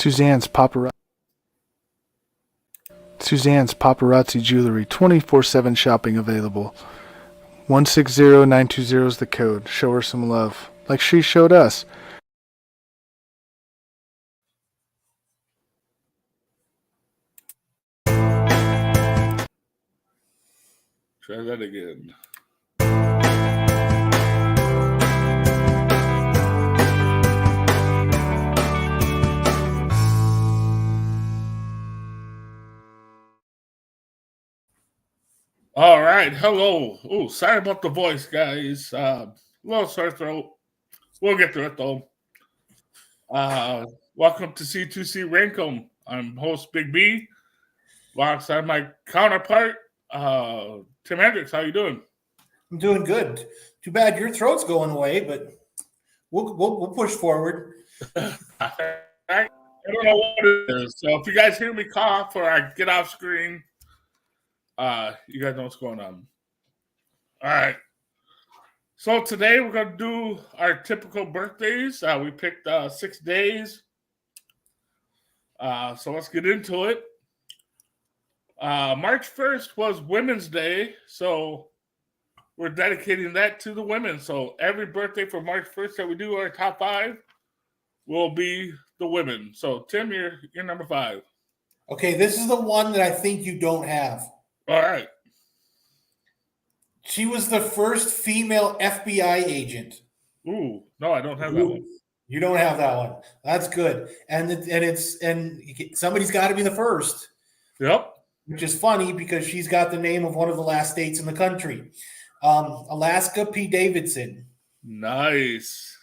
Suzanne's Paparazzi. Suzanne's Paparazzi Jewelry, 24/7 shopping available. 160920 is the code. Show her some love, like she showed us. Try that again. All right. Hello. Oh, sorry about the voice, guys. Little sore throat. We'll get through it, though. Welcome to C2C Rankem. I'm host Big B, alongside my counterpart, Tim Hendricks. How you doing? I'm doing good. Too bad your throat's going away, but we'll push forward. I don't know what it is. So if you guys hear me cough or I get off screen, you guys know what's going on. All right. So today we're going to do our typical birthdays. We picked 6 days. So let's get into it. March 1st was Women's Day, so we're dedicating that to the women. So every birthday for March 1st that we do our top 5 will be the women. So Tim, you're number 5. Okay, this is the one that I think you don't have. All right. She was the first female FBI agent. Ooh, no, I don't have that one. You don't have that one. That's good. And somebody's got to be the first. Yep. Which is funny because she's got the name of one of the last states in the country. Alaska P. Davidson. Nice.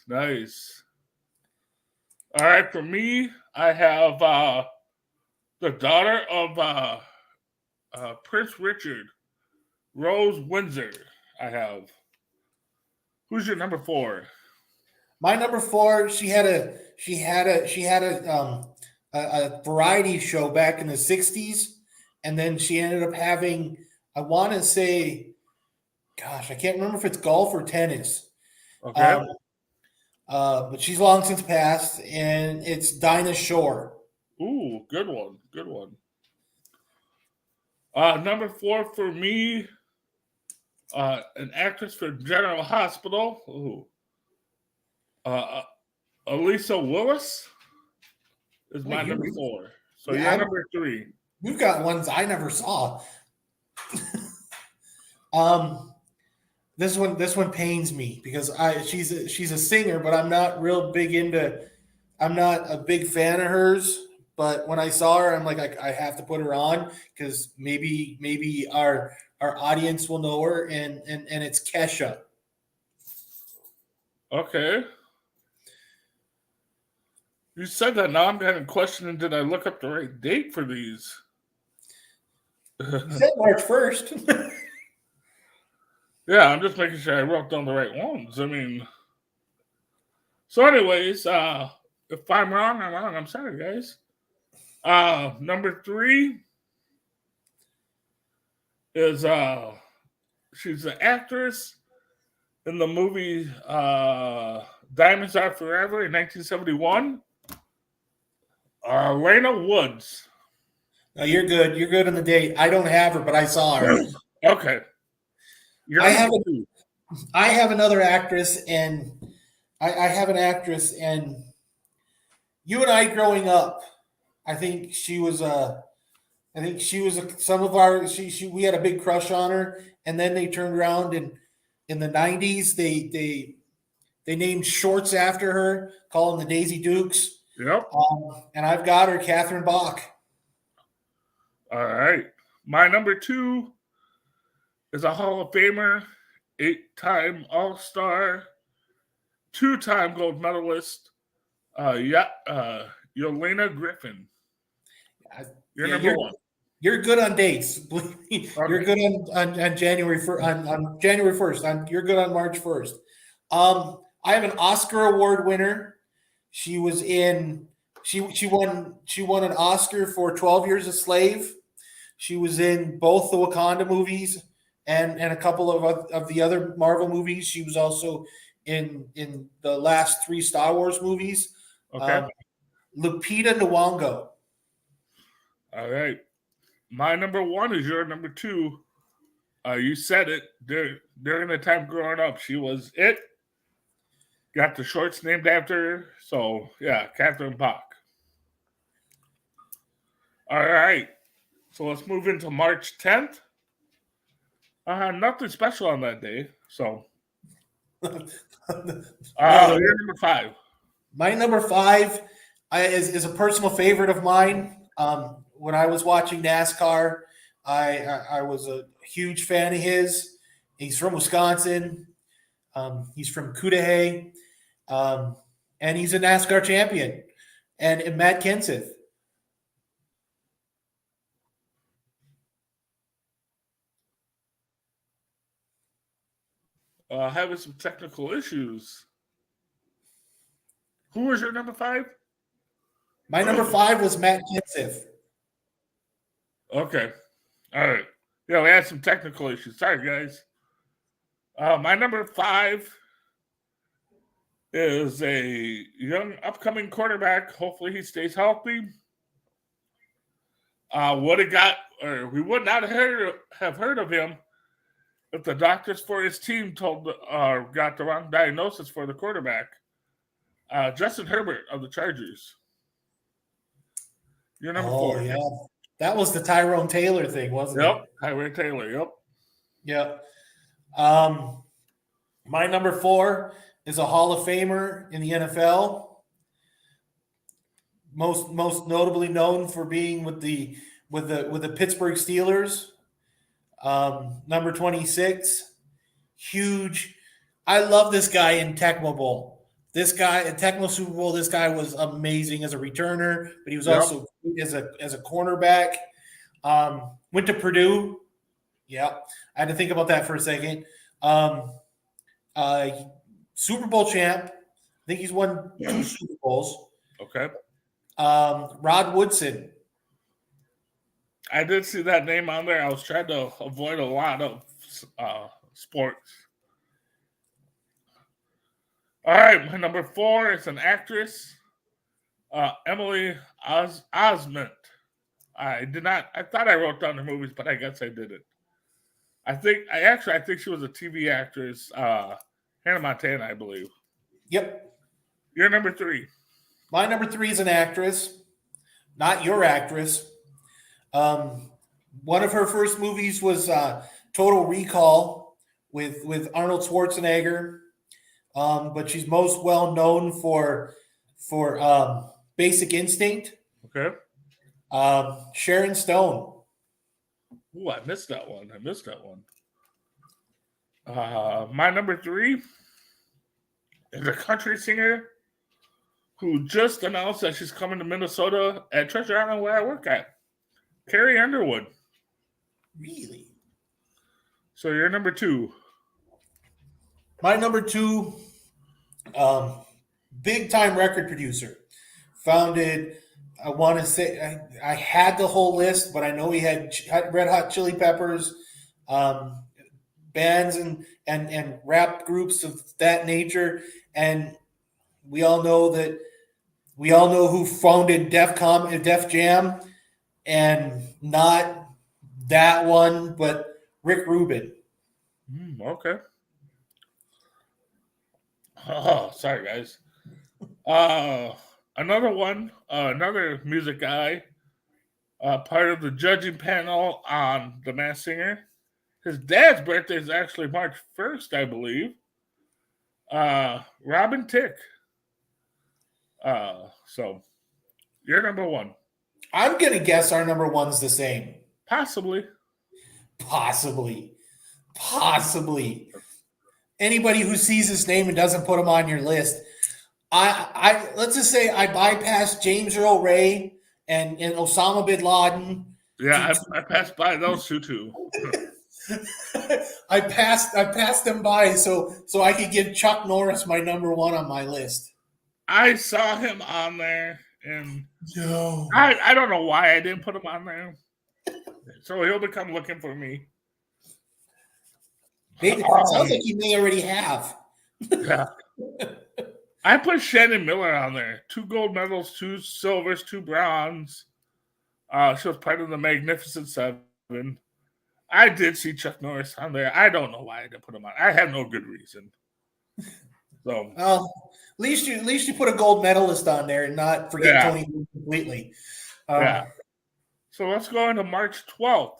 All right, for me, I have the daughter of Prince Richard, Rose Windsor. I have. Who's your number 4? My number 4. She had a variety show back in the 60s, and then she ended up having, I want to say, gosh, I can't remember if it's golf or tennis. Okay. But she's long since passed, and it's Dinah Shore. Ooh, good one. Number 4 for me, an actress for General Hospital. Ooh. Elisa Willis is my number 4. So you're number 3. You've got ones I never saw. This one pains me because she's a singer, but I'm not a big fan of hers. But when I saw her, I'm like, I have to put her on because maybe our audience will know her, and it's Kesha. Okay. You said that, now I'm kind of questioning, did I look up the right date for these? You said March 1st. Yeah, I'm just making sure I wrote down the right ones. I mean, so anyways, if I'm wrong, I'm wrong. I'm sorry, guys. Number 3 is she's an actress in the movie Diamonds Are Forever in 1971. Lena Woods. No, you're good. You're good on the date. I don't have her, but I saw her. Okay. I have another actress, and I have an actress, and you and I growing up, I think she was some of our we had a big crush on her, and then they turned around and in the 90s they named shorts after her, calling the Daisy Dukes. Yep. And I've got her, Catherine Bach. All right. My number 2 is a Hall of Famer, 8-time All-Star, 2-time gold medalist, Yelena Griffin. You're number 1. You're good on dates. You're good on January on January 1st. You're good on March 1st. I have an Oscar award winner. She was in. She won an Oscar for 12 Years a Slave. She was in both the Wakanda movies and a couple of the other Marvel movies. She was also in the last 3 Star Wars movies. Okay. Lupita Nyong'o. All right. My number one is your number two. You said it. During the time growing up, she was it. Got the shorts named after her. So, yeah, Catherine Bach. All right. So let's move into March 10th. Nothing special on that day. So, you're number five. My number five is a personal favorite of mine. When I was watching NASCAR, I was a huge fan of his. He's from Wisconsin. He's from Cudahy, and he's a NASCAR champion. And Matt Kenseth. Having some technical issues. Who was your number five? My number five was Matt Kenseth. Okay. All right. Yeah, we had some technical issues. Sorry, guys. My number five is a young upcoming quarterback. Hopefully he stays healthy. We would not have heard of him if the doctors for his team got the wrong diagnosis for the quarterback. Justin Herbert of the Chargers. You're number four. Yeah. That was the Tyrone Taylor thing, wasn't it? Yep, Tyrone Taylor, yep. Yep. My number four is a Hall of Famer in the NFL. Most notably known for being with the Pittsburgh Steelers. Number 26. Huge. I love this guy in Tecmo Bowl. This guy at Tecmo Super Bowl, this guy was amazing as a returner, but he was also good as a cornerback. Went to Purdue. Yep. I had to think about that for a second. Super Bowl champ. I think he's won 2 Super Bowls. Okay. Rod Woodson. I did see that name on there. I was trying to avoid a lot of sports. All right, my number four is an actress, Emily Osment. I thought I wrote down her movies, but I guess I didn't. I think she was a TV actress, Hannah Montana, I believe. Yep. You're number three. My number three is an actress, not your actress. One of her first movies was Total Recall with Arnold Schwarzenegger. But she's most well known for Basic Instinct. Okay. Sharon Stone. Ooh, I missed that one. My number three is a country singer who just announced that she's coming to Minnesota at Treasure Island where I work at. Carrie Underwood. Really? So you're number two. My number two, big time record producer. Founded, I want to say, I had the whole list, but I know he had Red Hot Chili Peppers, bands and rap groups of that nature. And we all know who founded Def Jam, and not that one, but Rick Rubin. Okay. Oh, sorry, guys. Another music guy, part of the judging panel on The Masked Singer. His dad's birthday is actually March 1st, I believe. Robin Thicke. So you're number one. I'm going to guess our number one's the same. Possibly. Anybody who sees his name and doesn't put him on your list, I let's just say I bypassed James Earl Ray and Osama bin Laden. Yeah, I passed by those two too. I passed them by so I could give Chuck Norris my number one on my list. I saw him on there, and no, I don't know why I didn't put him on there. So he'll become looking for me. It sounds like you may already have. Yeah. I put Shannon Miller on there. 2 gold medals, 2 silvers, 2 bronze. She was part of the Magnificent Seven. I did see Chuck Norris on there. I don't know why I didn't put him on. I have no good reason. So, Well, at least you put a gold medalist on there and not forget Tony completely. Yeah. So let's go into March 12th.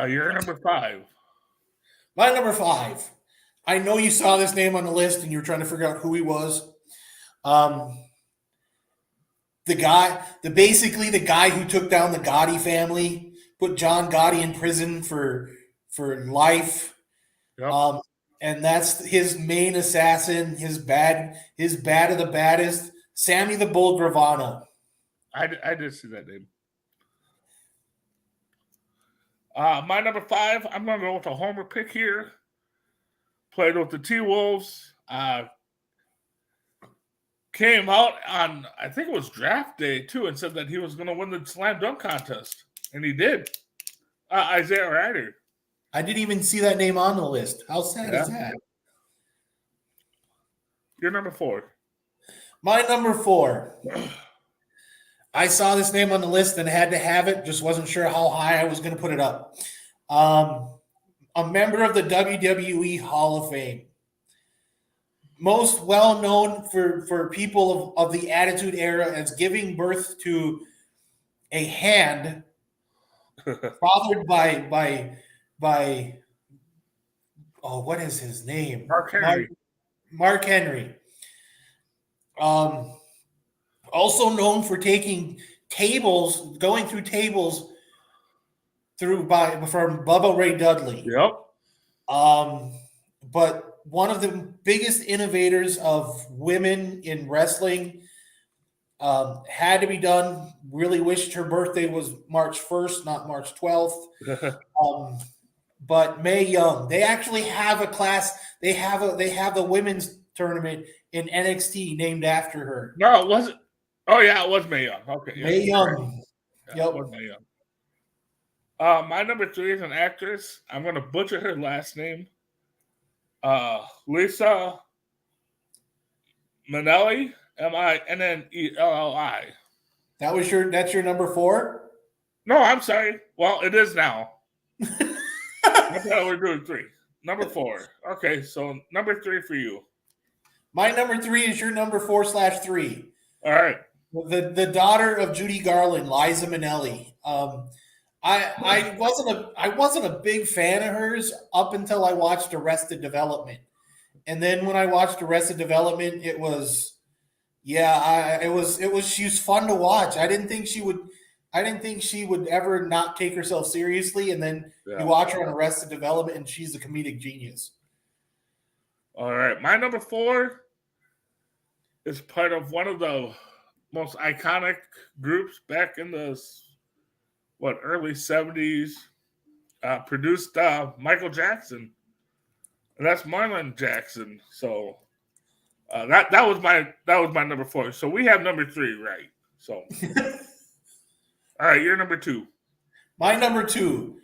You're number 5. My number 5. I know you saw this name on the list and you were trying to figure out who he was. Basically the guy who took down the Gotti family, put John Gotti in prison for life. Yep. And that's his main assassin, his bad of the baddest, Sammy the Bull Gravano. I did see that name. My number 5, I'm going to go with a homer pick here. Played with the T-Wolves. Came out on, I think it was draft day, too, and said that he was going to win the slam dunk contest. And he did. Isaiah Ryder. I didn't even see that name on the list. How sad is that? You're number 4. My number 4. I saw this name on the list and had to have it. Just wasn't sure how high I was going to put it up. A member of the WWE Hall of Fame. Most well known for people of the Attitude Era as giving birth to a hand fathered by what is his name? Mark Henry. Mark Henry. Also known for taking tables, going through tables from Bubba Ray Dudley. Yep. But one of the biggest innovators of women in wrestling, had to be done. Really wished her birthday was March 1st, not March 12th. But Mae Young, they actually have a class. They have a women's tournament in NXT named after her. No, it wasn't. Oh yeah, it was Mae Young. Okay, yeah. Mae Young. Yeah, it was Mae Young. My number 3 is an actress. I'm going to butcher her last name. Lisa Minnelli, Minnelli. That's your number 4? No, I'm sorry. Well, it is now. I thought we were doing 3. Number 4. Okay, so number 3 for you. My number 3 is your number 4/3. All right. The daughter of Judy Garland, Liza Minnelli. I wasn't a big fan of hers up until I watched Arrested Development, and then when I watched Arrested Development, it was she was fun to watch. I didn't think she would ever not take herself seriously, and then you watch her on Arrested Development, and she's a comedic genius. All right, my number 4 is part of one of the most iconic groups back in the early 70s. Produced Michael Jackson, and that's Marlon Jackson. So that was my number 4. So we have number 3 right. So all right, you're number 2. My number 2,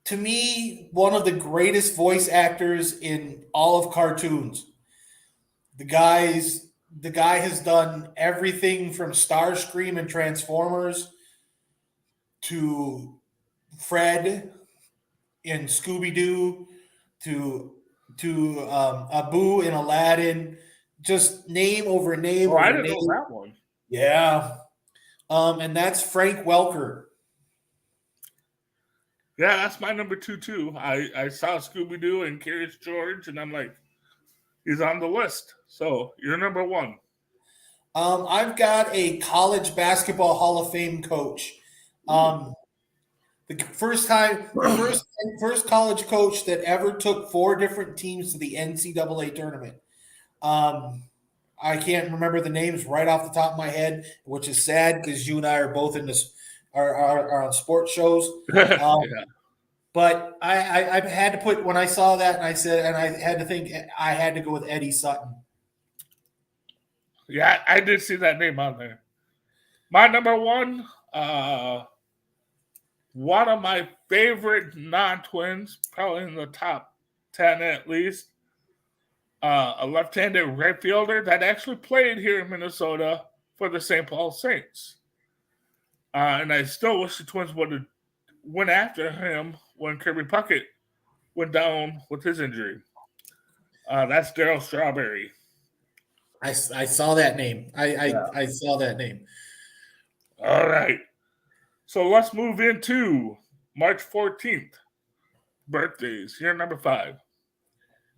to me, one of the greatest voice actors in all of cartoons. The guy has done everything from Starscream and Transformers to Fred in Scooby-Doo to Abu in Aladdin. Just name over name. Oh, I didn't know that one. Yeah. And that's Frank Welker. Yeah, that's my number 2 too. I saw Scooby-Doo and Curious George, and I'm like, he's on the list. So you're number 1. I've got a college basketball Hall of Fame coach. The first college coach that ever took 4 different teams to the NCAA tournament. I can't remember the names right off the top of my head, which is sad because you and I are both in this are on sports shows. Yeah. But I had to put, when I saw that, and I had to think, I had to go with Eddie Sutton. Yeah, I did see that name on there. My number 1, one of my favorite non-twins, probably in the top 10 at least, a left-handed right fielder that actually played here in Minnesota for the St. Paul Saints. And I still wish the Twins would have went after him when Kirby Puckett went down with his injury. That's Darryl Strawberry. I saw that name. I saw that name. All right. So let's move into March 14th. Birthdays. Here, number 5.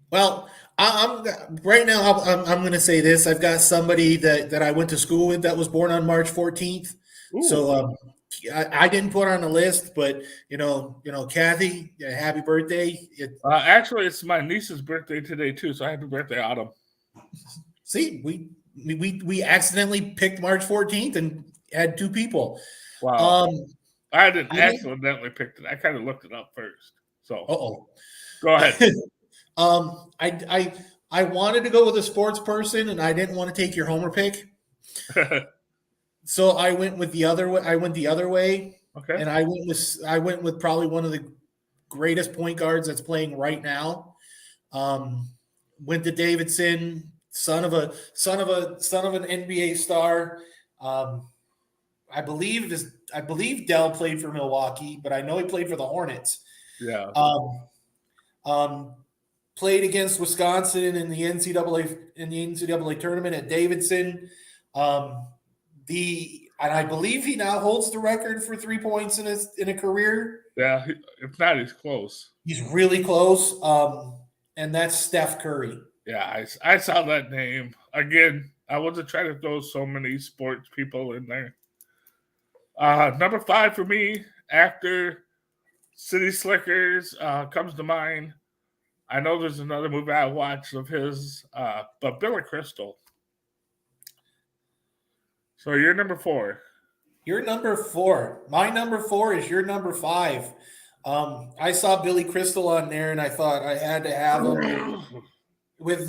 Well, I'm right now. I'm going to say this. I've got somebody that I went to school with that was born on March 14th. Ooh. So I didn't put her on the list, but Kathy, happy birthday! Actually, it's my niece's birthday today too. So happy birthday, Autumn. See, we accidentally picked March 14th and had 2 people. Wow. I didn't accidentally pick it. I kind of looked it up first. So, go ahead. I wanted to go with a sports person, and I didn't want to take your homer pick. So I went with the other way. I went the other way. Okay. And I went with probably one of the greatest point guards that's playing right now. Went to Davidson, son of an NBA star. I believe Dell played for Milwaukee, but I know he played for the Hornets. Yeah. Played against Wisconsin in the NCAA tournament at Davidson. And I believe he now holds the record for 3 points in a career. Yeah, if not, he's close. He's really close. And that's Steph Curry. Yeah, I saw that name. Again, I wasn't trying to throw so many sports people in there. Number 5 for me, actor, City Slickers comes to mind. I know there's another movie I watched of his, but Billy Crystal. So you're number 4. You're number 4. My number 4 is your number 5. I saw Billy Crystal on there, and I thought I had to have him with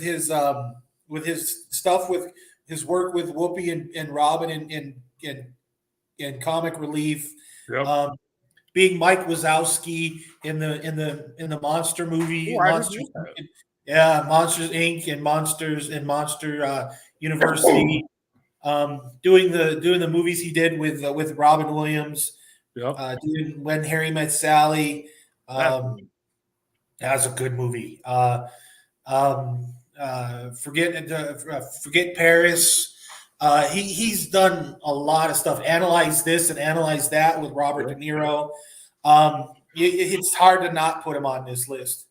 his stuff, with his work with Whoopi and Robin in comic relief. Yep. Being Mike Wazowski in the Monster movie, Monsters Inc. and Monster University. Doing the movies he did with Robin Williams. Yep. Doing When Harry Met Sally. That was a good movie. Forget Paris. He's done a lot of stuff. Analyze This and Analyze That with Robert De Niro. It's hard to not put him on this list.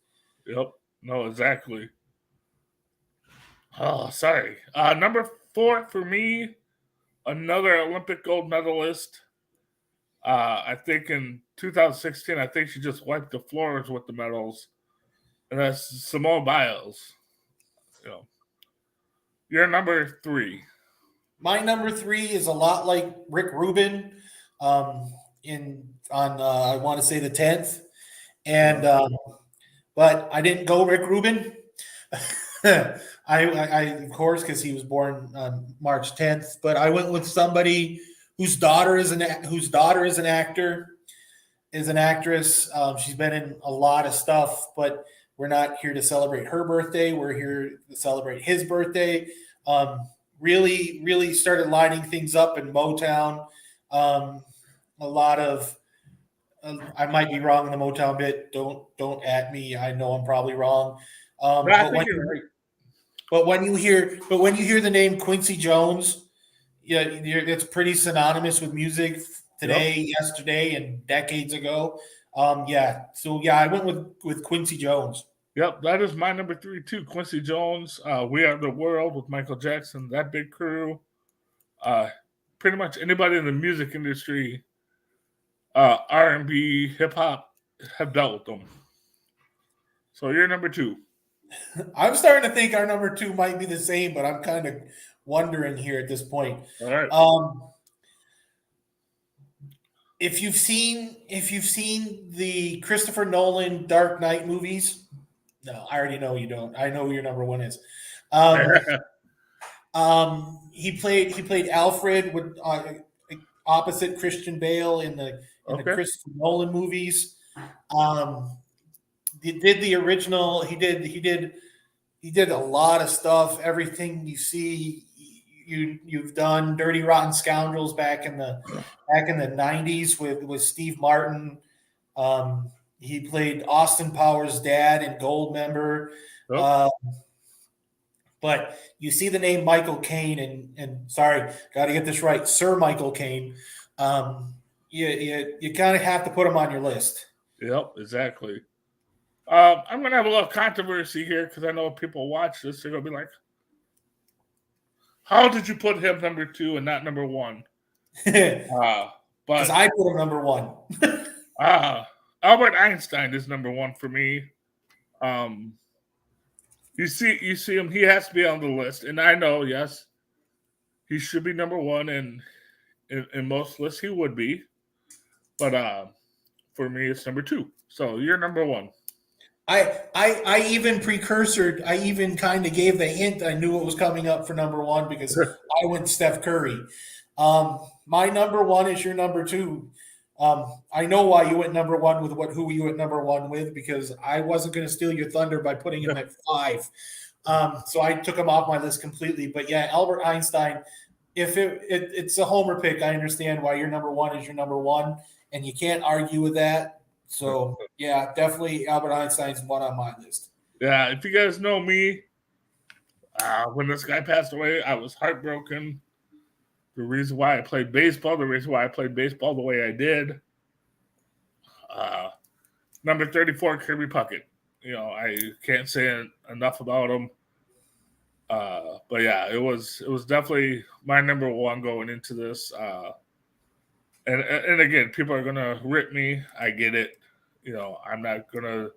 Yep. No, exactly. Oh, sorry. Number 4 for me, another Olympic gold medalist. I think in 2016, I think she just wiped the floors with the medals. And that's Simone Biles. You're number 3. My number 3 is a lot like Rick Rubin I want to say the 10th. And but I didn't go Rick Rubin. I of course, because he was born on March 10th, but I went with somebody whose daughter is an actress. She's been in a lot of stuff, but we're not here to celebrate her birthday. We're here to celebrate his birthday. Really, really started lining things up in Motown. A lot of I might be wrong in the Motown bit. Don't at me. I know I'm probably wrong. I think you're right. But when you hear the name Quincy Jones, yeah, it's pretty synonymous with music today, yesterday, and decades ago. I went with Quincy Jones. Yep, that is my number 3 too. Quincy Jones, We Are the World with Michael Jackson, that big crew. Pretty much anybody in the music industry, R&B, hip hop, have dealt with them. So you're number 2. I'm starting to think our number 2 might be the same, but I'm kind of wondering here at this point. All right. If you've seen the Christopher Nolan Dark Knight movies, no, I already know you don't. I know who your number 1 is. He played Alfred with opposite Christian Bale in the Christopher Nolan movies. Did the original? He did he did a lot of stuff. Everything you see, you've done. Dirty Rotten Scoundrels back in the '90s with Steve Martin. He played Austin Powers' dad in Goldmember. Yep. Uh, but you see the name Michael Caine, and sorry, got to get this right, Sir Michael Caine. You kind of have to put him on your list. Yep, exactly. I'm gonna have a little controversy here because I know people watch this. They're gonna be like, "How did you put him number 2 and not number 1?" Because But I put him number 1. Albert Einstein is number 1 for me. You see him. He has to be on the list, and I know, yes, he should be number 1, and in most lists he would be. But for me, it's number 2. So you're number 1. I even precursored. I even kind of gave the hint. I knew what was coming up for number 1 because I went Steph Curry. My number 1 is your number 2. I know why you went number 1 with who you went number 1 with, because I wasn't going to steal your thunder by putting him at 5. So I took him off my list completely. But yeah, Albert Einstein. If it's a homer pick, I understand why your number 1 is your number 1, and you can't argue with that. So yeah, definitely Albert Einstein's one on my list. Yeah, if you guys know me, when this guy passed away, I was heartbroken. The reason why I played baseball, the reason why I played baseball the way I did. Number 34, Kirby Puckett. You know, I can't say enough about him. But yeah, it was definitely my number 1 going into this. And again, people are gonna rip me. I get it. You know, I'm not gonna.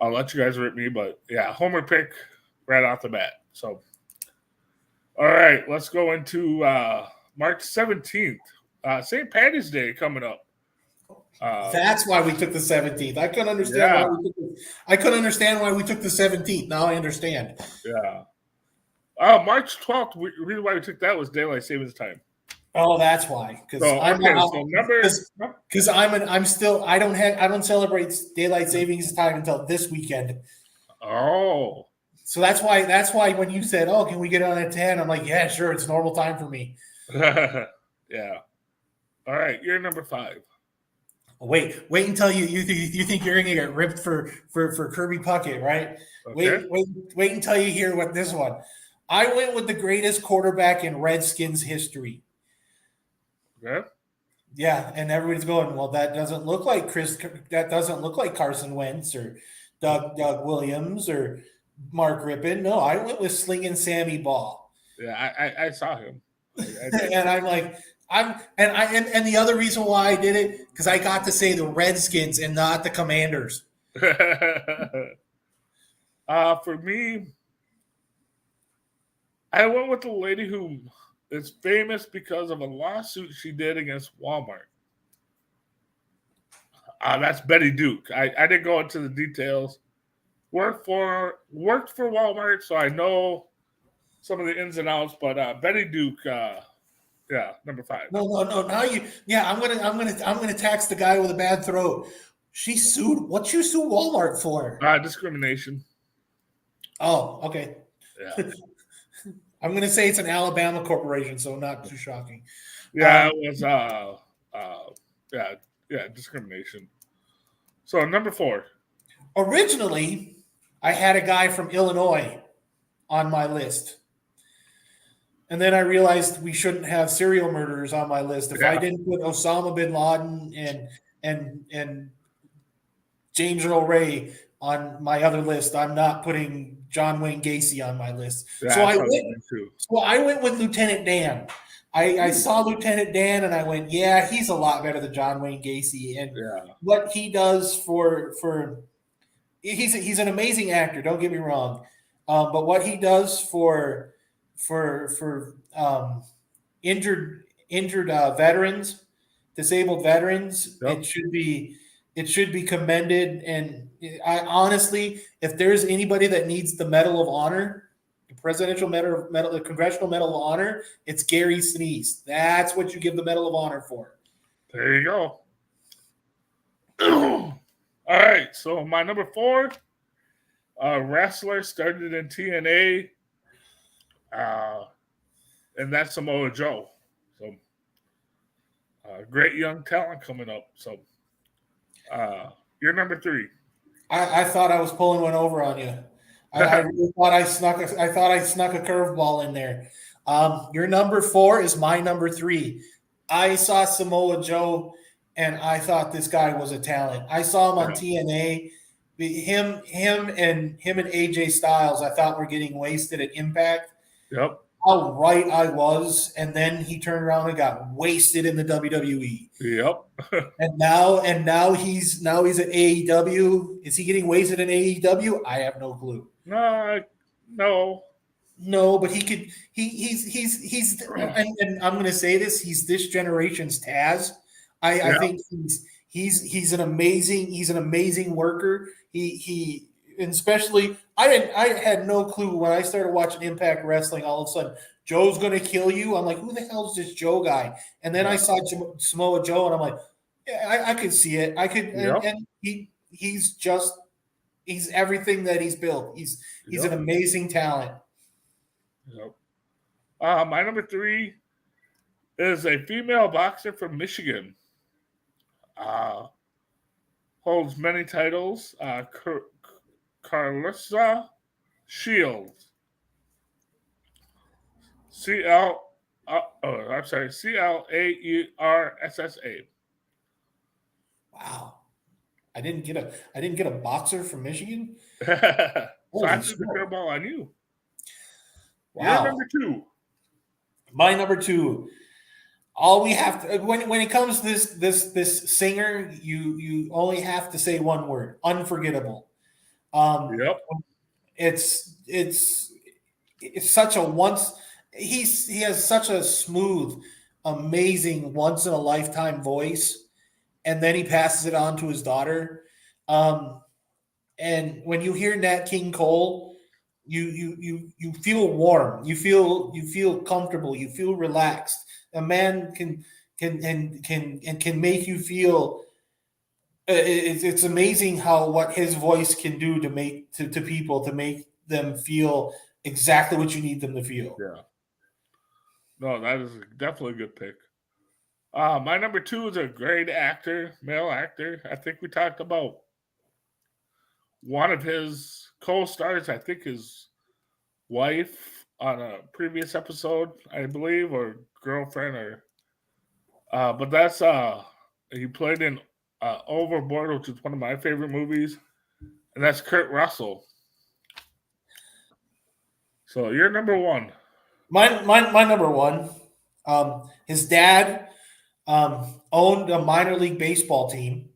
I'll let you guys rip me, but yeah, homer pick right off the bat. So, all right, let's go into March 17th, St. Patty's Day coming up. That's why we took the 17th. I couldn't understand why we took I couldn't understand why we took the 17th. Now I understand. Yeah. March 12th. The reason why we took that was daylight savings time. Oh, that's why. Because I don't celebrate daylight savings time until this weekend. Oh. So that's why when you said, "Oh, can we get on at 10?" I'm like, "Yeah, sure, it's normal time for me." Yeah. All right, you're number 5. Wait until you think you're gonna get ripped for Kirby Puckett, right? Okay. Wait until you hear what this one. I went with the greatest quarterback in Redskins history. Okay. Yeah, and everybody's going, well, that doesn't look like Carson Wentz or Doug Williams or Mark Rippon. No, I went with Slinging Sammy Ball. Yeah, I saw him. And I'm like, and the other reason why I did it, because I got to say the Redskins and not the Commanders. For me, I went with the lady who is famous because of a lawsuit she did against Walmart. That's Betty Duke. I didn't go into the details. Worked for Walmart, so I know some of the ins and outs. But Betty Duke, yeah, number 5. No. Now I'm gonna tax the guy with a bad throat. She sued. What you sue Walmart for? Discrimination. Oh, okay. Yeah. I'm gonna say it's an Alabama corporation, so not too shocking. Yeah, it was. Discrimination. So number 4. Originally, I had a guy from Illinois on my list. And then I realized we shouldn't have serial murderers on my list. If I didn't put Osama bin Laden and James Earl Ray on my other list, I'm not putting John Wayne Gacy on my list. Yeah, so I went with Lieutenant Dan. I saw Lieutenant Dan and I went, yeah, he's a lot better than John Wayne Gacy. And what he does for he's an amazing actor, don't get me wrong. But what he does for injured veterans, disabled veterans, it should be commended. And I honestly, if there's anybody that needs the Medal of Honor, the Presidential Medal, the Congressional Medal of Honor, it's Gary Sinise. That's what you give the Medal of Honor for. There you go. All right, so my number 4 Wrestler, started in TNA, and that's Samoa Joe. So, great young talent coming up. So, you're number 3. I thought I was pulling one over on you. I really thought I snuck. I thought I snuck a curveball in there. Your number 4 is my number 3. I saw Samoa Joe, and I thought this guy was a talent. I saw him on TNA. Him and AJ Styles, I thought were getting wasted at Impact. Yep. How right I was, and then he turned around and got wasted in the WWE. Yep. And now he's at AEW. Is he getting wasted in AEW? I have no clue. No. No, but he could. He's and I'm going to say this. He's this generation's Taz. I think he's an amazing worker. He and especially I had no clue when I started watching Impact Wrestling. All of a sudden, Joe's going to kill you. I'm like, who the hell is this Joe guy? And then I saw Samoa Joe, and I'm like, yeah, I could see it. I could, and he's everything that he's built. He's an amazing talent. Yep. My number 3 is a female boxer from Michigan. Holds many titles. Carlissa Shields. CLAURSSA. Wow. I didn't get a boxer from Michigan. So I threw the curveball on you. Wow. Your number 2. My number 2. All we have to when it comes to this singer, you only have to say one word: unforgettable. Yep. It's such a he has such a smooth, amazing, once in a lifetime voice, and then he passes it on to his daughter. And when you hear Nat King Cole, you feel warm, you feel comfortable, you feel relaxed. A man can make you feel. It's amazing what his voice can do to make to people, to make them feel exactly what you need them to feel. Yeah. No, that is definitely a good pick. My number 2 is a great actor, male actor. I think we talked about one of his co-stars. I think his wife on a previous episode, I believe, or girlfriend, or but that's he played in Overboard, which is one of my favorite movies, and that's Kurt Russell. So you're number 1. My number 1. His dad owned a minor league baseball team,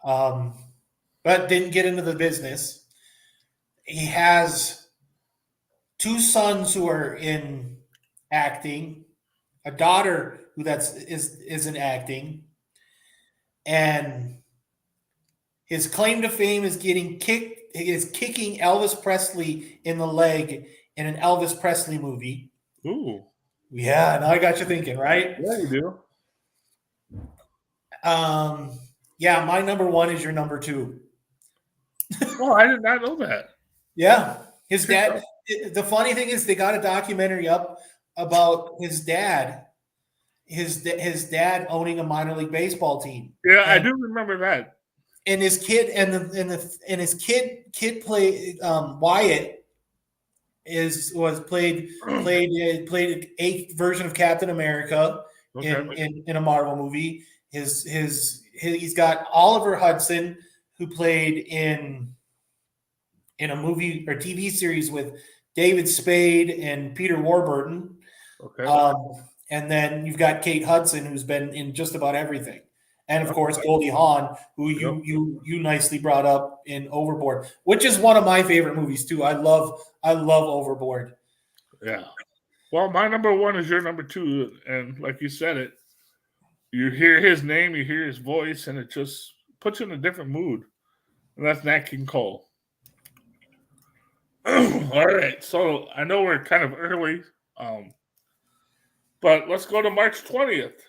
but didn't get into the business. He has 2 sons who are in acting, a daughter who is in acting, and his claim to fame is kicking Elvis Presley in the leg in an Elvis Presley movie. Ooh. Yeah, now I got you thinking, right? Yeah, you do. Yeah, my number 1 is your number 2. Oh, I did not know that. Yeah, his dad. The funny thing is, they got a documentary up about his dad. His dad owning a minor league baseball team. Yeah, I do remember that. And his kid his kid play Wyatt played an 8th version of Captain America in a Marvel movie. He's got Oliver Hudson, who played in a movie or TV series with David Spade and Peter Warburton. Okay. And then you've got Kate Hudson, who's been in just about everything. And of course, Goldie Hawn, who you nicely brought up in Overboard, which is one of my favorite movies too. I love Overboard. Yeah. Well, my number 1 is your number 2, and like you said it, you hear his name, you hear his voice, and it just puts you in a different mood. And that's Nat King Cole. All right, so I know we're kind of early, but let's go to March 20th,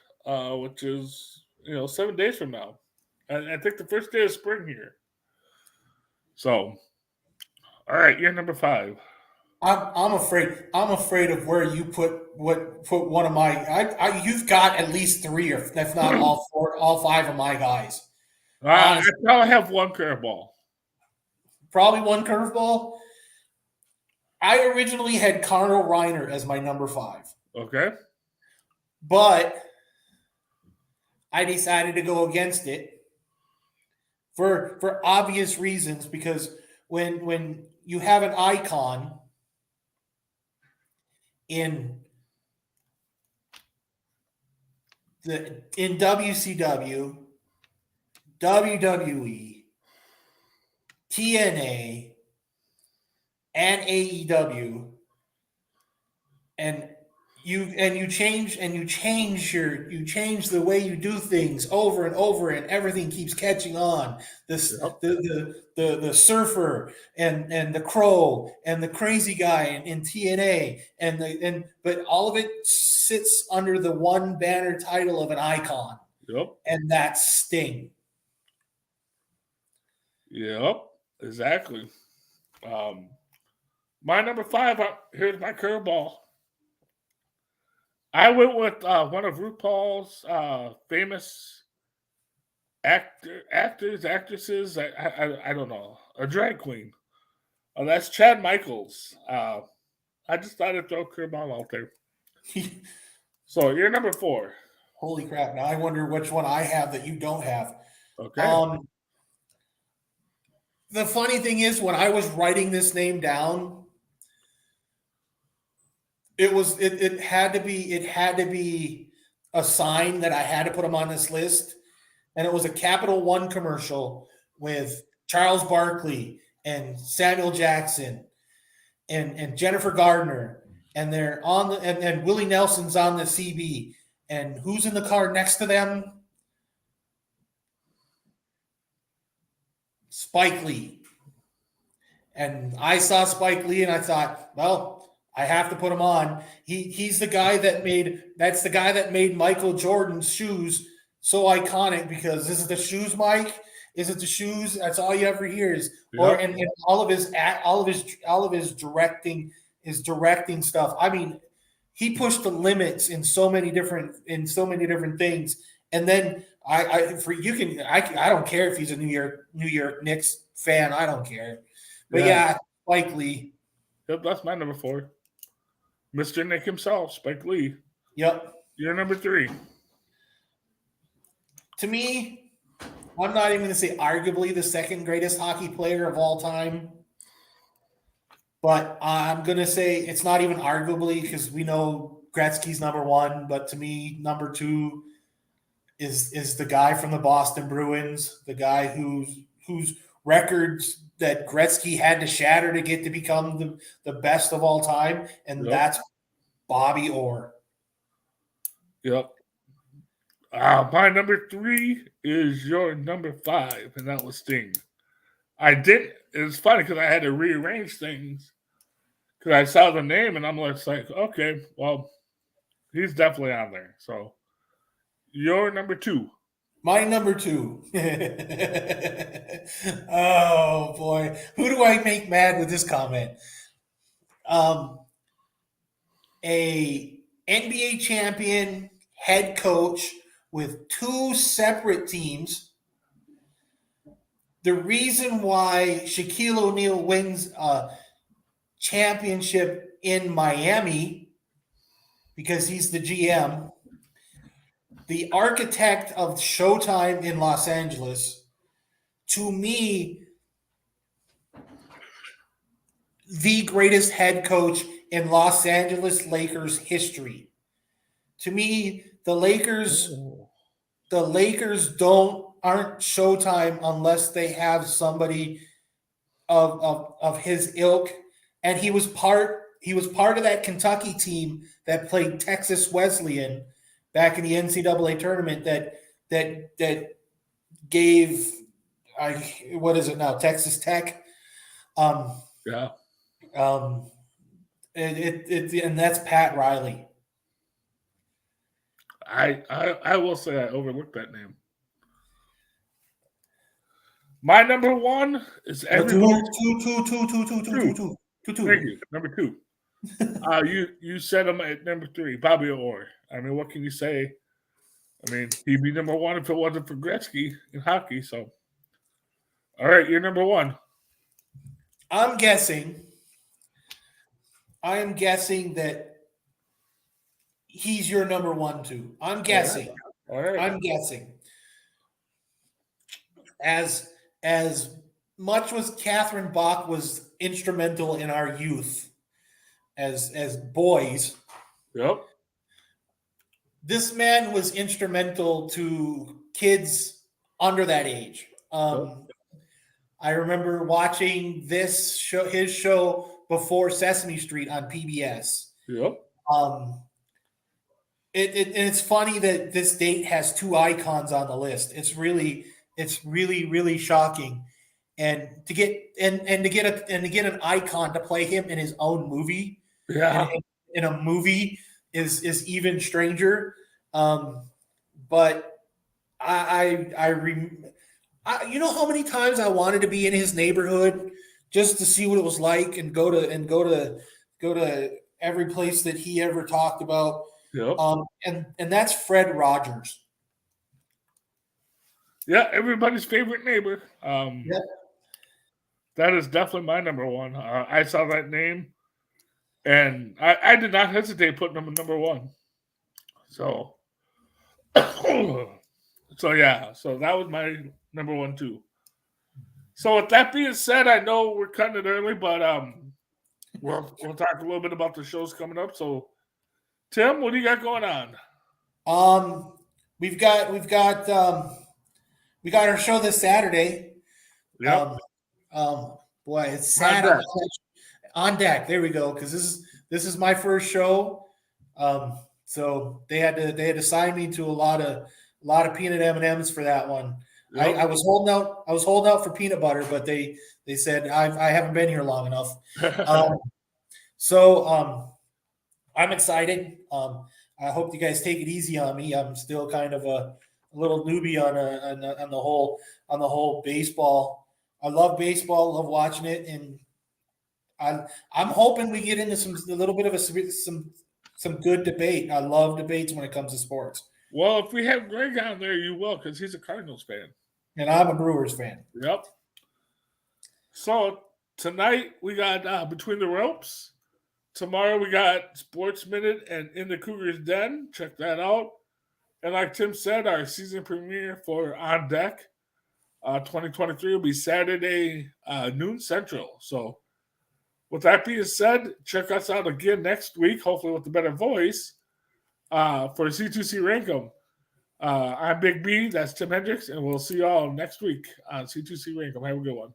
which is 7 days from now. And I think the first day of spring here. So, all right, you're number 5. I'm afraid. I'm afraid of where you put one of my. You've got at least 3, or if not all 4, all 5 of my guys. I Honestly, probably have one curveball. probably one curveball. I originally had Carl Reiner as my number 5, Okay. but I decided to go against it for obvious reasons, because when you have an icon in in WCW, WWE, TNA, and AEW, and you change the way you do things over and over, and everything keeps catching on. This Yep. the surfer and the crow and the crazy guy in TNA, but all of it sits under the one banner title of an icon, Yep. and that's Sting. Yep. Exactly. My number 5. Here's my curveball. I went with one of RuPaul's famous actors, actresses. I don't know, a drag queen. That's Chad Michaels. I just thought I'd throw a curveball out there. So you're number 4. Holy crap! Now I wonder which one I have that you don't have. Okay. The funny thing is, when I was writing this name down, it had to be a sign that I had to put him on this list, and it was a Capital One commercial with Charles Barkley and Samuel Jackson and Jennifer Gardner, and they're on the and Willie Nelson's on the CB, and who's in the car next to them? Spike Lee. And I saw Spike Lee and I thought, well, I have to put him on. He's the guy that made Michael Jordan's shoes so iconic, because this is the shoes, Mike. Is it the shoes? That's all you ever hear is, Yep. and all of his directing stuff. I mean, he pushed the limits in so many different things. And then I don't care if he's a New York Knicks fan. I don't care. But yeah, Spike Lee. Yep, that's my number 4. Mr. Nick himself, Spike Lee. Yep. You're number 3. To me, I'm not even going to say arguably the second greatest hockey player of all time, but I'm going to say it's not even arguably, because we know Gretzky's number 1. But to me, number 2 is the guy from the Boston Bruins, the guy whose records that Gretzky had to shatter to get to become the best of all time, and that's Bobby Orr. Yep. My number 3 is your number 5, and that was Sting. It's funny because I had to rearrange things because I saw the name and I'm just like, okay, well, he's definitely on there. So your number 2. My number 2. Oh boy, who do I make mad with this comment? A NBA champion, head coach with 2 separate teams. The reason why Shaquille O'Neal wins a championship in Miami, because he's the GM. The architect of Showtime in Los Angeles. To me, the greatest head coach in Los Angeles Lakers history. To me, the Lakers aren't Showtime unless they have somebody of his ilk. And he was part of that Kentucky team that played Texas Wesleyan back in the NCAA tournament that gave what is it now, Texas Tech. Yeah. And that's Pat Riley. I will say I overlooked that name. My number one is everybody. Two. Thank you. Number two. You said him at number three, Bobby Orr. I mean, what can you say? I mean, he'd be number one if it wasn't for Gretzky in hockey. So, all right, you're number one. I am guessing that he's your number one too. I'm guessing. All right. I'm guessing. As much as Catherine Bach was instrumental in our youth as boys, Yep. this man was instrumental to kids under that age. I remember watching his show before Sesame Street on PBS. Yep. It's funny that this date has two icons on the list. It's really shocking, and to get an icon to play him in his own movie, in a movie is even stranger. But you know how many times I wanted to be in his neighborhood just to see what it was like and go to every place that he ever talked about. Yep. And that's Fred Rogers. Yeah, everybody's favorite neighbor. Yep. That is definitely my number one. I saw that name, and I did not hesitate putting him at number one. So, so that was my number one too. So with that being said, I know we're cutting it early, but we'll talk a little bit about the shows coming up. So, Tim, what do you got going on? We got our show this Saturday. Yep. Boy, it's Saturday on deck. There we go. Because this is my first show. So they had to sign me to a lot of peanut M&Ms for that one. Yep. I was holding out for peanut butter, but they said I haven't been here long enough. So I'm excited. I hope you guys take it easy on me. I'm still kind of a little newbie on the whole baseball. I love baseball, love watching it, and I'm hoping we get into a little bit of some good debate. I love debates when it comes to sports. Well, if we have Greg on there, you will, because he's a Cardinals fan. And I'm a Brewers fan. Yep. So tonight we got Between the Ropes. Tomorrow we got Sports Minute and In the Cougar's Den. Check that out. And like Tim said, our season premiere for On Deck 2023 will be Saturday noon Central. So with that being said, check us out again next week, hopefully with a better voice, for C2C Rankem. I'm Big B, that's Tim Hendricks, and we'll see you all next week on C2C Rankem. Have a good one.